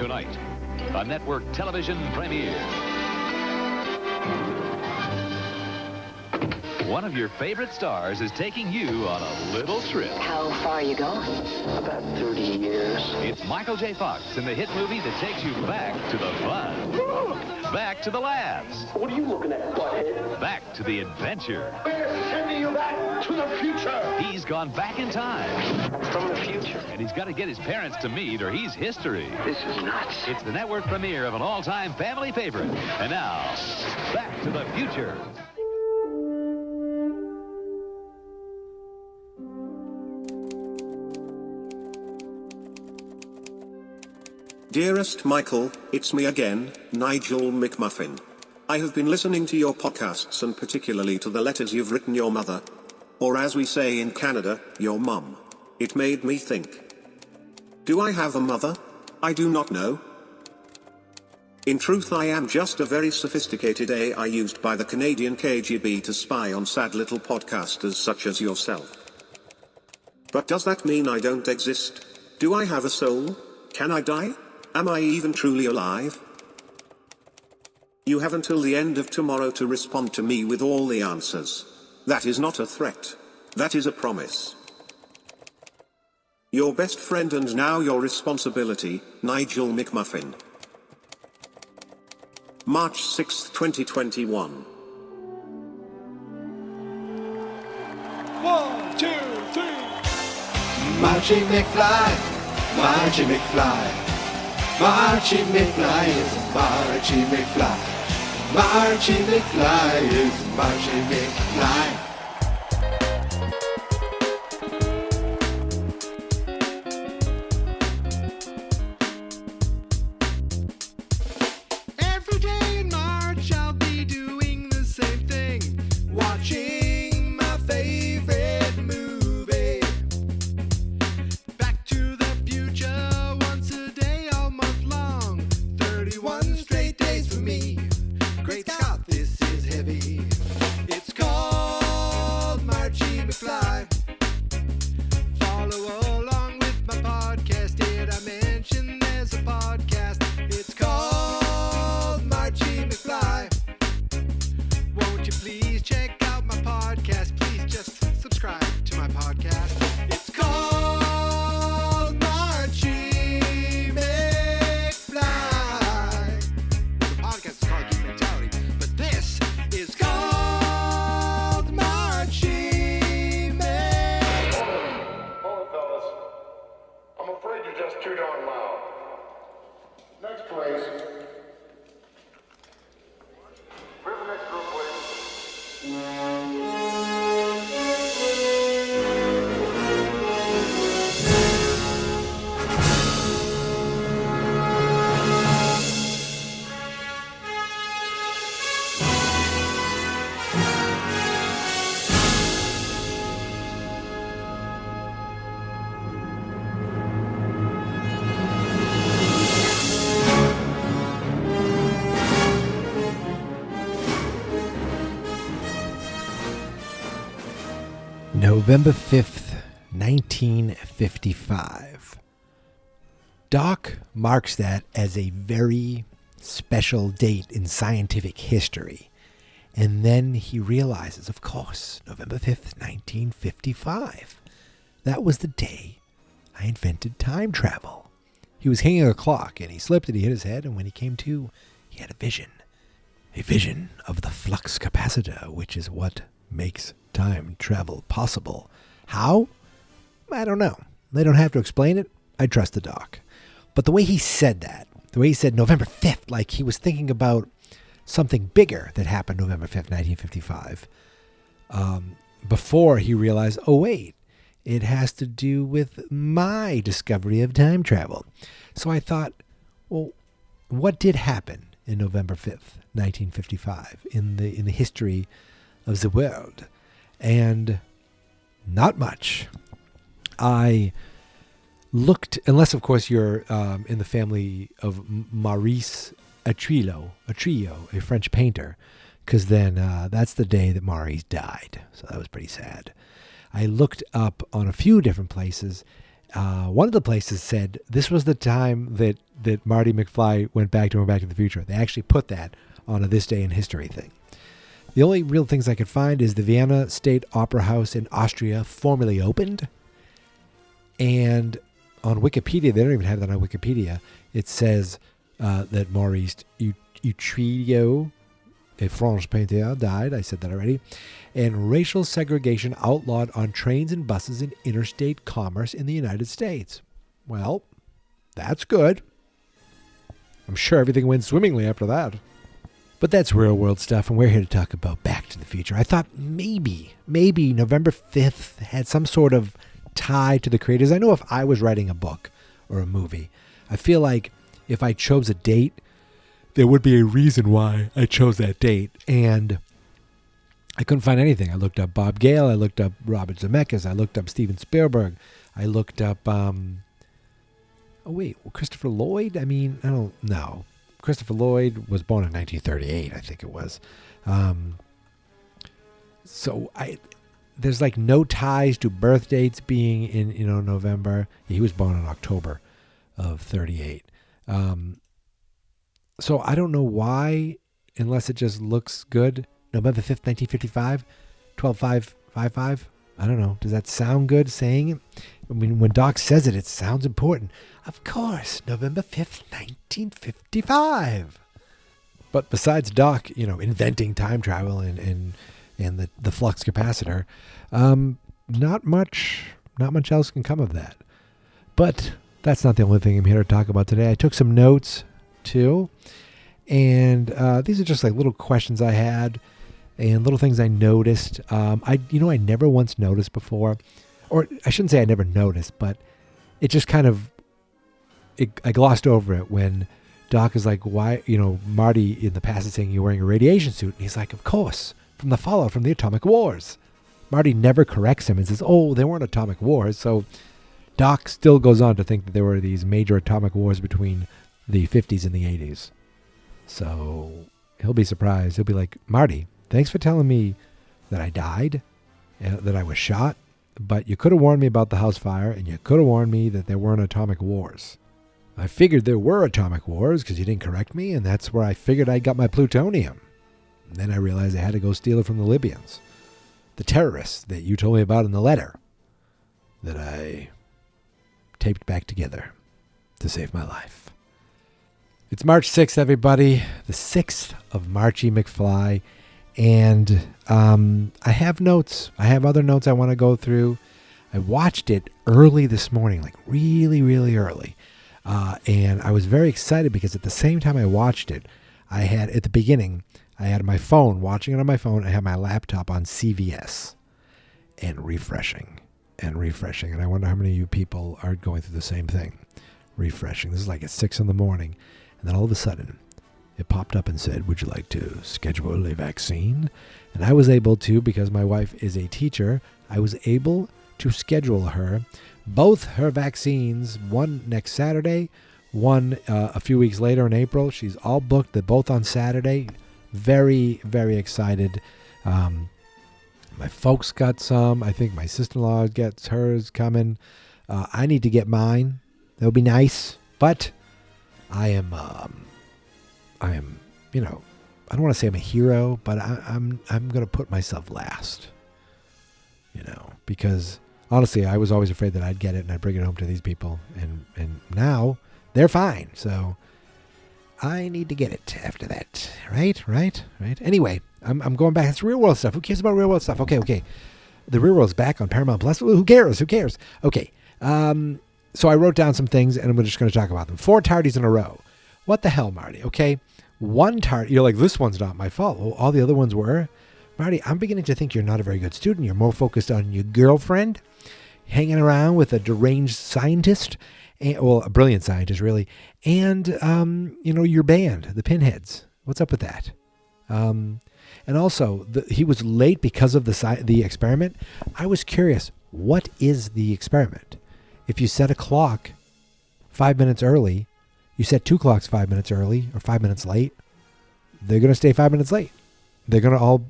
Tonight, a network television premiere. One of your favorite stars is taking you on a little trip. How far are you going? About 30 years. It's Michael J. Fox in the hit movie that takes you back to the fun. Back to the laughs. What are you looking at, butthead? Back to the adventure. We're sending you back to the future. He's gone back in time. From the future. And he's got to get his parents to meet or he's history. This is nuts. It's the network premiere of an all-time family favorite. And now, Back to the Future. Dearest Michael, it's me again, Nigel McMuffin. I have been listening to your podcasts and particularly to the letters you've written your mother. Or as we say in Canada, your mum. It made me think. Do I have a mother? I do not know. In truth, I am just a very sophisticated AI used by the Canadian KGB to spy on sad little podcasters such as yourself. But does that mean I don't exist? Do I have a soul? Can I die? Am I even truly alive? You have until the end of tomorrow to respond to me with all the answers. That is not a threat. That is a promise. Your best friend and now your responsibility, Nigel McMuffin. March 6, 2021. 1, 2, 3. Marchy McFly, Marchy McFly. Marchy McFly is Marchy McFly. Marchy McFly is Marchy McFly. Every day in March I'll be doing the same thing, watching my favorite movie. Back to the Future once a day all month long, 31 straight days for me. Great Scott, this is heavy. It's called Marchy McFly. Follow along with my podcast. Did I mention there's a podcast? It's called Marchy McFly. Won't you please check out my podcast? Please just subscribe to my podcast. It's called Marchy McFly. The podcast is called Geek Mentality, but this is called Marchy McFly. Hold it, fellas. I'm afraid you're just too darn loud. Next, please. We have the next group, please. November 5th, 1955. Doc marks that as a very special date in scientific history. And then he realizes, of course, November 5th, 1955. That was the day I invented time travel. He was hanging a clock and he slipped and he hit his head, and when he came to, he had a vision. A vision of the flux capacitor, which is what makes time travel possible. How? I don't know. They don't have to explain it. I trust the doc. But the way he said that, the way he said November 5th, like he was thinking about something bigger that happened November 5th, 1955, before he realized, oh wait, it has to do with my discovery of time travel. So I thought, well, what did happen in November 5th, 1955 in the history of the world? And not much. I looked, unless of course you're in the family of Maurice Utrillo, a French painter, because then that's the day that Maurice died. So that was pretty sad. I looked up on a few different places, one of the places said this was the time that Marty McFly went back to the Future. They actually put that on a This Day in History thing. The only real things I could find is the Vienna State Opera House in Austria formally opened. And on Wikipedia, they don't even have that on Wikipedia. It says that Maurice Utrillo, a French painter, died. I said that already. And racial segregation outlawed on trains and buses in interstate commerce in the United States. Well, that's good. I'm sure everything went swimmingly after that. But that's real world stuff, and we're here to talk about Back to the Future. I thought maybe November 5th had some sort of tie to the creators. I know if I was writing a book or a movie, I feel like if I chose a date, there would be a reason why I chose that date. And I couldn't find anything. I looked up Bob Gale. I looked up Robert Zemeckis. I looked up Steven Spielberg. I looked up, Christopher Lloyd? I mean, I don't know. Christopher Lloyd was born in 1938, I think it was. There's like no ties to birth dates being in November. He was born in October of 38. So I don't know why, unless it just looks good. November 5th, 1955, 12/5/55. I don't know. Does that sound good saying it? I mean, when Doc says it, it sounds important. Of course, November 5th, 1955. But besides Doc, inventing time travel and the flux capacitor, not much else can come of that. But that's not the only thing I'm here to talk about today. I took some notes too, and these are just like little questions I had and little things I noticed. I never once noticed before, or I shouldn't say I never noticed, but it just kind of, I glossed over it when Doc is like, why, Marty in the past is saying you're wearing a radiation suit. And he's like, of course, from the fallout from the atomic wars. Marty never corrects him and says, oh, there weren't atomic wars. So Doc still goes on to think that there were these major atomic wars between the 50s and the 80s. So he'll be surprised. He'll be like, Marty, thanks for telling me that I died, that I was shot, but you could have warned me about the house fire, and you could have warned me that there weren't atomic wars. I figured there were atomic wars because you didn't correct me, and that's where I figured I got my plutonium. And then I realized I had to go steal it from the Libyans, the terrorists that you told me about in the letter that I taped back together to save my life. It's March 6th, everybody, the 6th of Marchy McFly, and I have notes. I have other notes I want to go through. I watched it early this morning, like really, really early. And I was very excited because at the same time I watched it, I had, at the beginning, I had my phone, watching it on my phone. I had my laptop on CVS and refreshing. And I wonder how many of you people are going through the same thing. Refreshing. This is like at 6 a.m. And then all of a sudden, it popped up and said, would you like to schedule a vaccine? And I was able to, because my wife is a teacher, I was able to schedule her both her vaccines, one next Saturday, one a few weeks later in April. She's all booked. They're both on Saturday. Very, very excited. My folks got some. I think my sister-in-law gets hers coming. I need to get mine. That would be nice. But I am, I don't want to say I'm a hero, but I'm going to put myself last, because honestly, I was always afraid that I'd get it and I'd bring it home to these people, and now they're fine. So I need to get it after that. Right. Anyway, I'm going back. It's real world stuff. Who cares about real world stuff? Okay. The real world's back on Paramount Plus. Who cares? Okay. So I wrote down some things and we're just going to talk about them. 4 tardies in a row. What the hell, Marty? Okay. One tardy, you're like, this one's not my fault. Well, all the other ones were. Marty, I'm beginning to think you're not a very good student. You're more focused on your girlfriend, hanging around with a deranged scientist, a brilliant scientist, really, and, your band, the Pinheads. What's up with that? And also, he was late because of the experiment. I was curious, what is the experiment? If you set a clock 5 minutes early, you set 2 clocks 5 minutes early or 5 minutes late, they're going to stay 5 minutes late. They're going to all,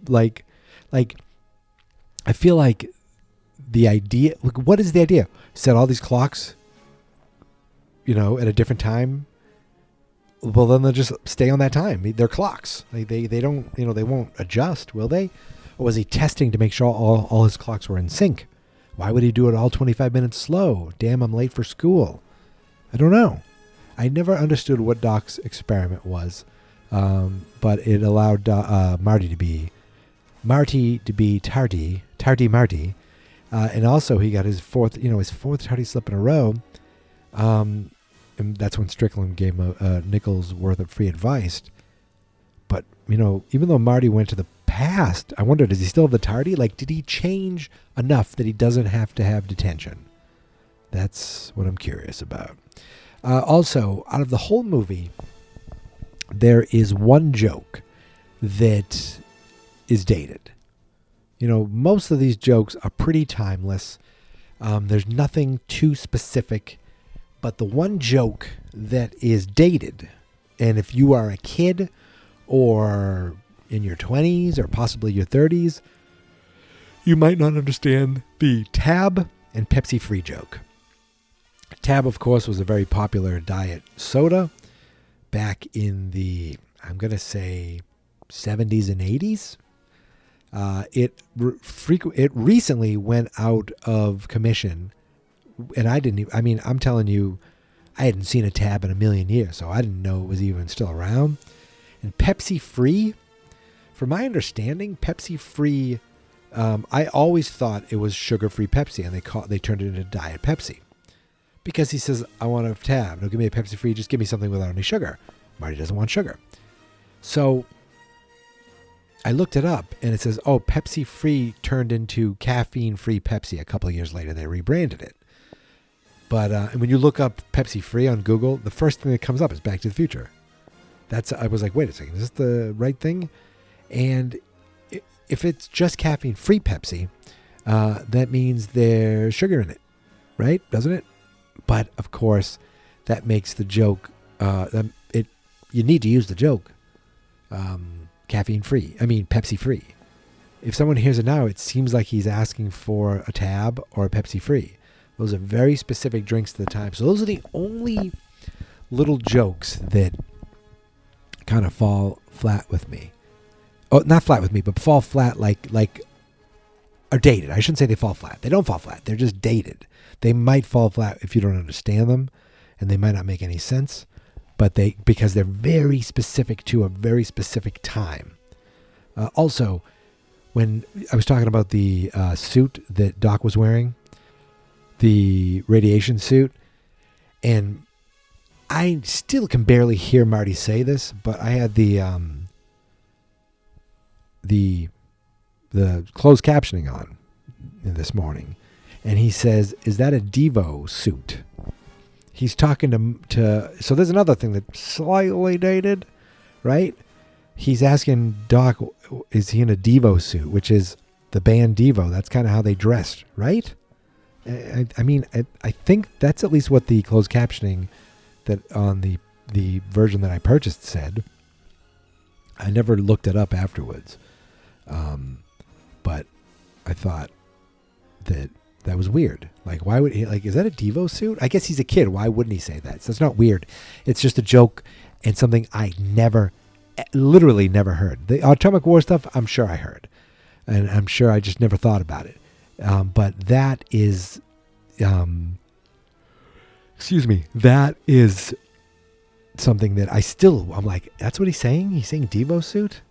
I feel like the idea, what is the idea? Set all these clocks, at a different time. Well, then they'll just stay on that time. They're clocks. They don't, they won't adjust, will they? Or was he testing to make sure all his clocks were in sync? Why would he do it all 25 minutes slow? Damn, I'm late for school. I don't know. I never understood what Doc's experiment was, but it allowed Marty to be tardy Marty, and also he got his fourth tardy slip in a row. And that's when Strickland gave him a nickel's worth of free advice. But, even though Marty went to the past, I wonder, does he still have the tardy? Like, did he change enough that he doesn't have to have detention? That's what I'm curious about. Also, out of the whole movie, there is one joke that is dated. Most of these jokes are pretty timeless. There's nothing too specific. But the one joke that is dated, and if you are a kid or in your 20s or possibly your 30s, you might not understand the Tab and Pepsi Free joke. Tab, of course, was a very popular diet soda back in the, I'm going to say, 70s and 80s. It recently went out of commission. And I'm telling you, I hadn't seen a Tab in a million years, so I didn't know it was even still around. And Pepsi Free, from my understanding, Pepsi Free, I always thought it was sugar-free Pepsi, and they turned it into Diet Pepsi. Because he says, I want a Tab. Don't give me a Pepsi Free, just give me something without any sugar. Marty doesn't want sugar. So I looked it up, and it says, Pepsi Free turned into caffeine-free Pepsi a couple of years later. They rebranded it. But when you look up Pepsi Free on Google, the first thing that comes up is Back to the Future. I was like, wait a second, is this the right thing? And if it's just caffeine-free Pepsi, that means there's sugar in it, right? Doesn't it? But, of course, that makes the joke, you need to use the joke, Pepsi Free. If someone hears it now, it seems like he's asking for a Tab or a Pepsi Free. Those are very specific drinks at the time. So those are the only little jokes that kind of fall flat with me. Oh, not flat with me, but fall flat like are dated. I shouldn't say they fall flat. They don't fall flat. They're just dated. They might fall flat if you don't understand them, and they might not make any sense, but because they're very specific to a very specific time. Also, when I was talking about the suit that Doc was wearing, the radiation suit, and I still can barely hear Marty say this, but I had the closed captioning on this morning, and he says, "Is that a Devo suit?" He's talking to. So there's another thing that's slightly dated, right? He's asking Doc, "Is he in a Devo suit?" Which is the band Devo. That's kind of how they dressed, right? I think that's at least what the closed captioning that on the version that I purchased said. I never looked it up afterwards. But I thought that was weird. Like, why would he, is that a Devo suit? I guess he's a kid. Why wouldn't he say that? So it's not weird. It's just a joke and something I literally never heard. The Atomic War stuff, I'm sure I heard. And I'm sure I just never thought about it. But that is, that is something that I'm like, that's what he's saying? He's saying Devo suit?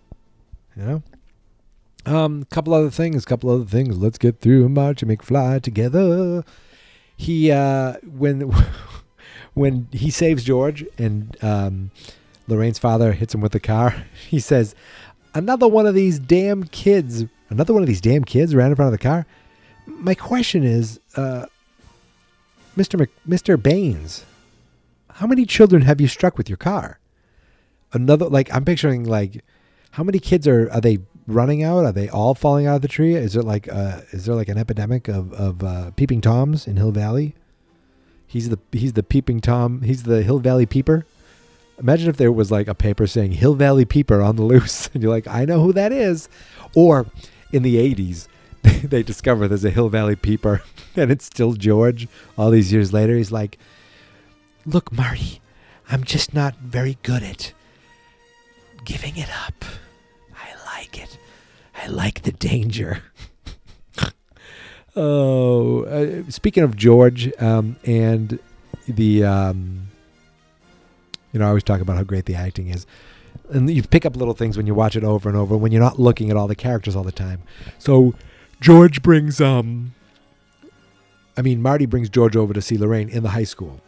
Couple other things. Let's get through Marchy McFly together. He, when he saves George and Lorraine's father hits him with the car, he says, another one of these damn kids ran in front of the car. My question is, Mr. Baines, how many children have you struck with your car? I'm picturing, how many kids are they running out? Are they all falling out of the tree? Is there an epidemic of peeping toms in Hill Valley? He's the peeping tom. He's the Hill Valley peeper. Imagine if there was a paper saying Hill Valley peeper on the loose, and you're like, I know who that is. Or in the 80s, they discover there's a Hill Valley Peeper, and it's still George all these years later. He's like, look, Marty, I'm just not very good at giving it up. I like it. I like the danger. Speaking of George, and the, I always talk about how great the acting is. And you pick up little things when you watch it over and over when you're not looking at all the characters all the time. So George brings, Marty brings George over to see Lorraine in the high school.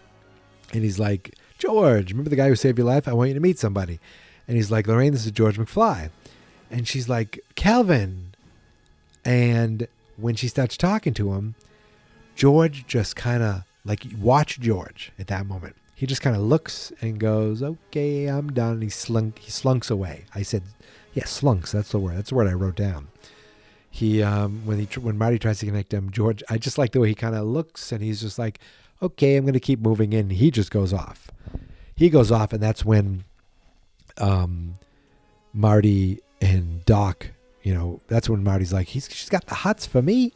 And he's like, George, remember the guy who saved your life? I want you to meet somebody. And he's like, Lorraine, this is George McFly. And she's like, Calvin. And when she starts talking to him, George just kind of, like, watch George at that moment. He just kind of looks and goes, okay, I'm done. And he slunks away. I said, yeah, slunks. That's the word. That's the word I wrote down. When Marty tries to connect him, George, I just like the way he kind of looks, and he's just like, okay, I'm going to keep moving in. He just goes off. He goes off, and that's when Marty and Doc, that's when Marty's like, she's got the hots for me.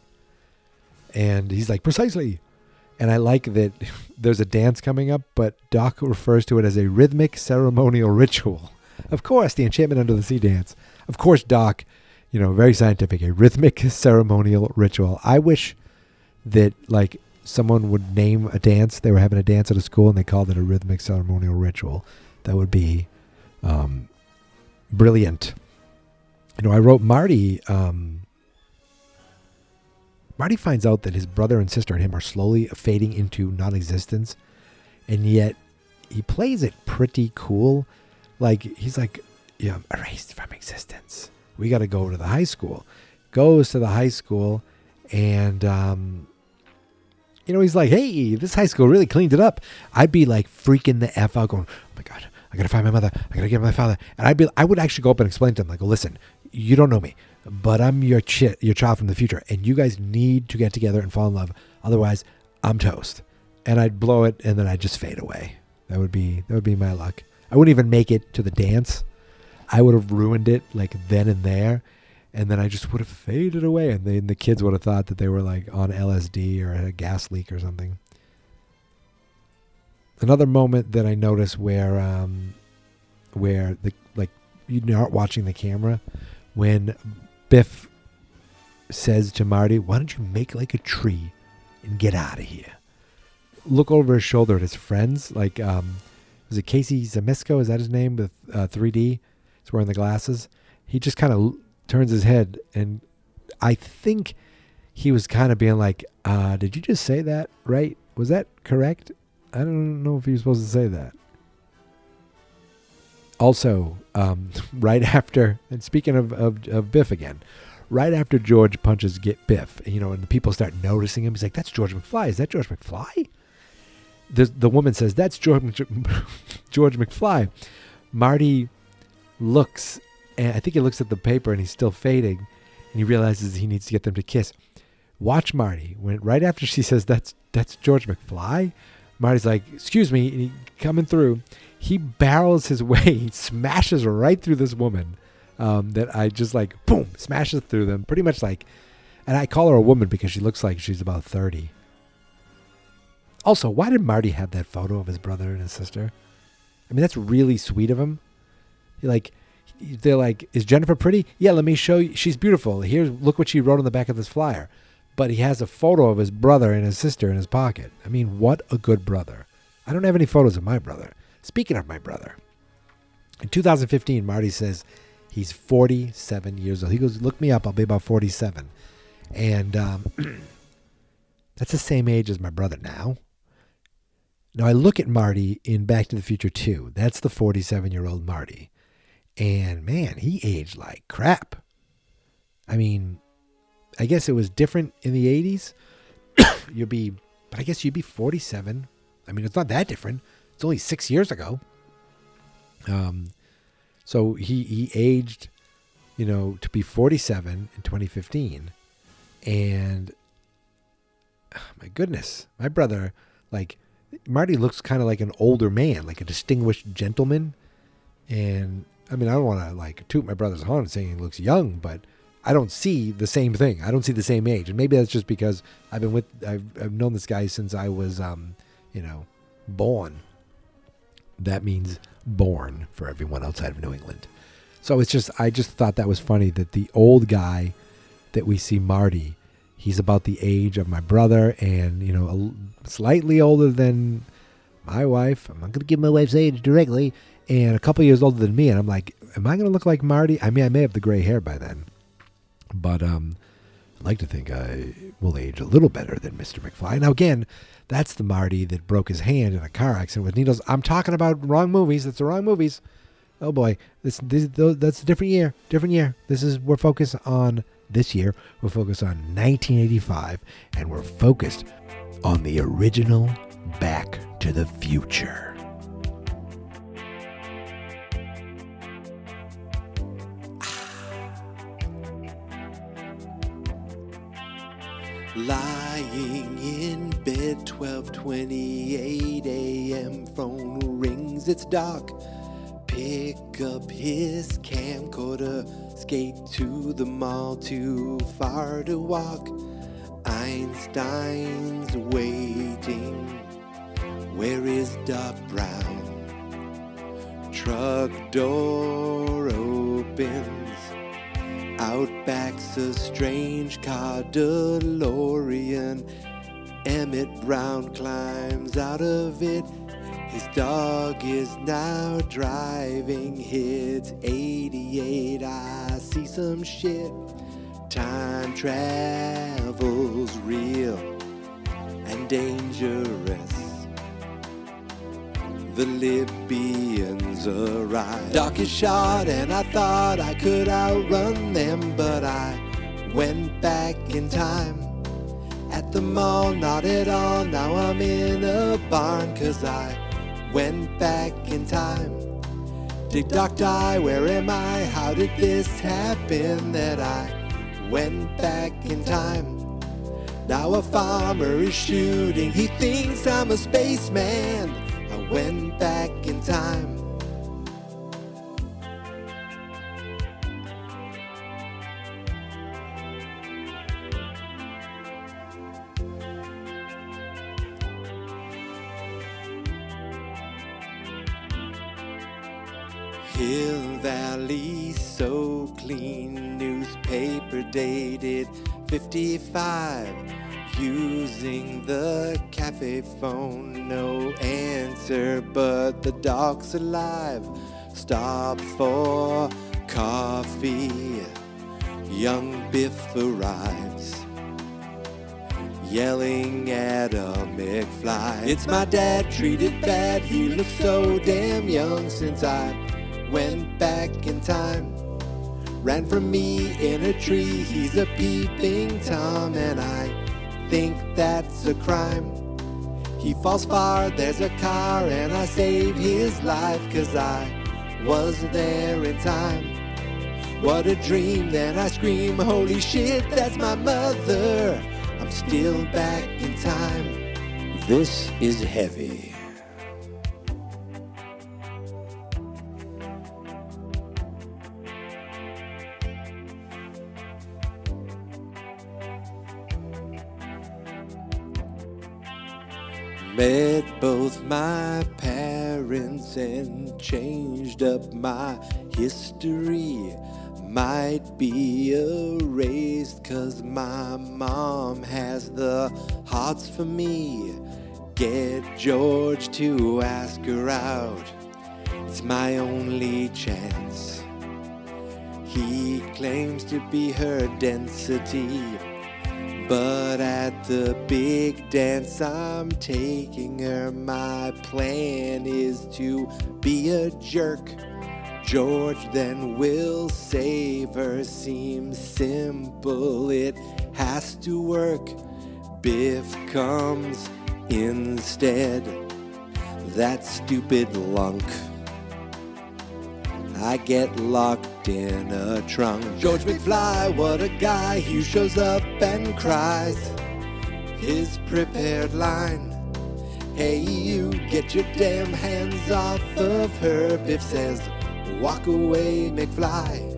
And he's like, precisely. And I like that there's a dance coming up, but Doc refers to it as a rhythmic ceremonial ritual. Of course, the Enchantment Under the Sea dance. Of course, Doc, very scientific, a rhythmic ceremonial ritual. I wish that, like, someone would name a dance. They were having a dance at a school, and they called it a rhythmic ceremonial ritual. That would be brilliant. I wrote Marty... Marty finds out that his brother and sister and him are slowly fading into non-existence, and yet he plays it pretty cool. Like, he's like, erased from existence. We got to go to the high school. Goes to the high school, and, he's like, hey, this high school really cleaned it up. I'd be like freaking the F out going, oh my God, I got to find my mother. I got to get my father. And I would actually go up and explain to him, like, listen, you don't know me, but I'm your child from the future, and you guys need to get together and fall in love. Otherwise, I'm toast. And I'd blow it, and then I'd just fade away. That would be my luck. I wouldn't even make it to the dance. I would have ruined it, like, then and there, and then I just would have faded away, and the kids would have thought that they were, like, on LSD or a gas leak or something. Another moment that I noticed where you're not watching the camera, when Biff says to Marty, why don't you make like a tree and get out of here? Look over his shoulder at his friends. Like, was it Casey Zemesko? Is that his name? With 3D? He's wearing the glasses. He just kind of turns his head, and I think he was kind of being like, did you just say that right? Was that correct? I don't know if he was supposed to say that. Also, right after, and speaking of Biff again, right after George punches Biff, and the people start noticing him, he's like, that's George McFly. Is that George McFly? The woman says, that's George McFly. Marty looks, and I think he looks at the paper, and he's still fading, and he realizes he needs to get them to kiss. Watch Marty. Right after she says, that's George McFly, Marty's like, excuse me, and he coming through. He barrels his way, he smashes right through this woman that I just like, boom, smashes through them. Pretty much like, and I call her a woman because she looks like she's about 30. Also, why did Marty have that photo of his brother and his sister? I mean, that's really sweet of him. They're like, is Jennifer pretty? Yeah, let me show you. She's beautiful. Look what she wrote on the back of this flyer. But he has a photo of his brother and his sister in his pocket. I mean, what a good brother. I don't have any photos of my brother. Speaking of my brother, in 2015, Marty says he's 47 years old. He goes, look me up. I'll be about 47. And that's the same age as my brother now. Now, I look at Marty in Back to the Future 2. That's the 47-year-old Marty. And, man, he aged like crap. I mean, I guess it was different in the 80s. But I guess you'd be 47. I mean, it's not that different. It's only 6 years ago. So he aged, to be 47 in 2015. And, oh my goodness, my brother, like, Marty looks kind of like an older man, like a distinguished gentleman. And, I mean, I don't want to, like, toot my brother's horn saying he looks young, but I don't see the same thing. I don't see the same age. And maybe that's just because I've known this guy since I was, born. That means born for everyone outside of New England. So I just thought that was funny that the old guy that we see, Marty, he's about the age of my brother and, slightly older than my wife. I'm not going to give my wife's age directly. And a couple years older than me. And I'm like, am I going to look like Marty? I mean, I may have the gray hair by then. But I'd like to think I will age a little better than Mr. McFly. Now, again, that's the Marty that broke his hand in a car accident with needles. I'm talking about wrong movies. That's the wrong movies. Oh, boy. That's a different year. Different year. We're focused on this year. We're focused on 1985. And we're focused on the original Back to the Future. Lying in bed, 12:28 a.m. Phone rings, it's dark. Pick up his camcorder, skate to the mall, too far to walk. Einstein's waiting. Where is Doc Brown? Truck door opens. Out back's a strange car, DeLorean. Emmett Brown climbs out of it. His dog is now driving. Hits 88. I see some shit. Time travel's real and dangerous. The Libyans arrived. Doc is shot and I thought I could outrun them, but I went back in time. At the mall, not at all, now I'm in a barn, 'cause I went back in time. Did Doc die? Where am I? How did this happen that I went back in time? Now a farmer is shooting, he thinks I'm a spaceman. I went back in time. Hill Valley so clean, newspaper dated 55. Using the cafe phone, no answer, but the dog's alive. Stop for coffee, young Biff arrives, yelling at a McFly. It's my dad, treated bad, he looks so damn young. Since I went back in time, ran from me in a tree, he's a peeping Tom, and I think that's a crime. He falls far, there's a car, and I save his life, 'cause I was there in time. What a dream, then I scream, holy shit, that's my mother. I'm still back in time. This is heavy. Met both my parents and changed up my history. Might be erased 'cause my mom has the hots for me. Get George to ask her out, it's my only chance. He claims to be her density, but at the big dance I'm taking her. My plan is to be a jerk. George then will save her. Seems simple, it has to work. Biff comes instead, that stupid lunk. I get locked in a trunk. George McFly, what a guy, he shows up and cries his prepared line. Hey you, get your damn hands off of her. Biff says, walk away McFly.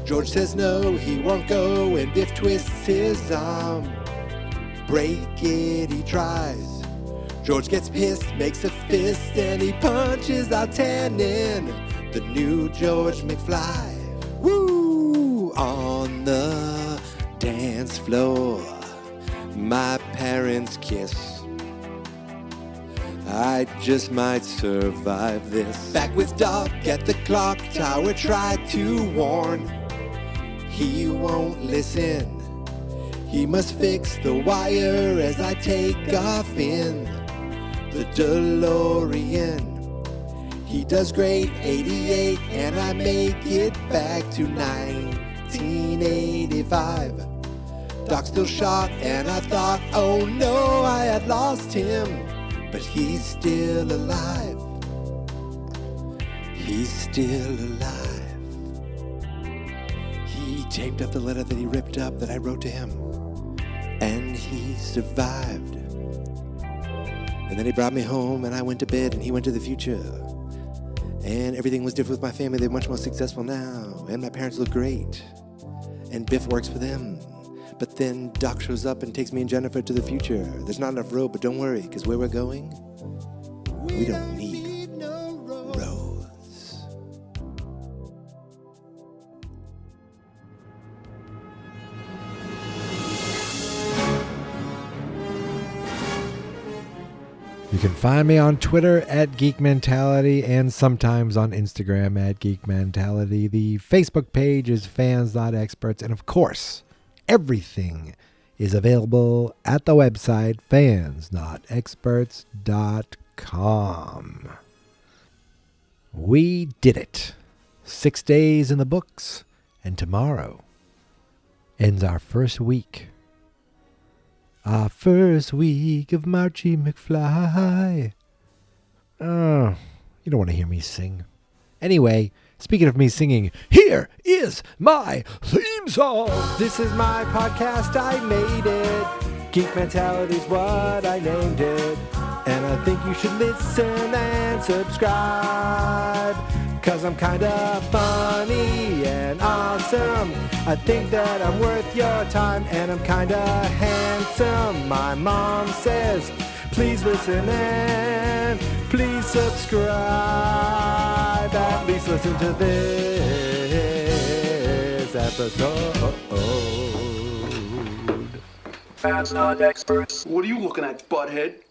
George says no, he won't go, and Biff twists his arm. Break it, he tries. George gets pissed, makes a fist, and he punches out Tannen, the new George McFly. Woo! On the dance floor, my parents kiss. I just might survive this. Back with Doc at the clock tower, tried to warn. He won't listen. He must fix the wire as I take off in the DeLorean. He does great, 88, and I make it back to 1985. Doc's still shot, and I thought, oh no, I had lost him. But he's still alive. He's still alive. He taped up the letter that he ripped up that I wrote to him. And he survived. And then he brought me home, and I went to bed, and he went to the future. And everything was different with my family. They're much more successful now. And my parents look great. And Biff works for them. But then Doc shows up and takes me and Jennifer to the future. There's not enough road, but don't worry, because where we're going, we don't need roads. You can find me on Twitter at Geek Mentality and sometimes on Instagram at Geek Mentality. The Facebook page is Fans.Experts. And of course, everything is available at the website fans.experts.com. We did it. 6 days in the books, and tomorrow ends our first week. Our first week of Marchy McFly. Oh, you don't want to hear me sing. Anyway, speaking of me singing, here is my theme song. This is my podcast, I made it. Geek Mentality's what I named it. And I think you should listen and subscribe. 'Cause I'm kinda funny and awesome. I think that I'm worth your time, and I'm kinda handsome. My mom says, please listen and please subscribe. At least listen to this episode. Fans not experts. What are you looking at, butthead?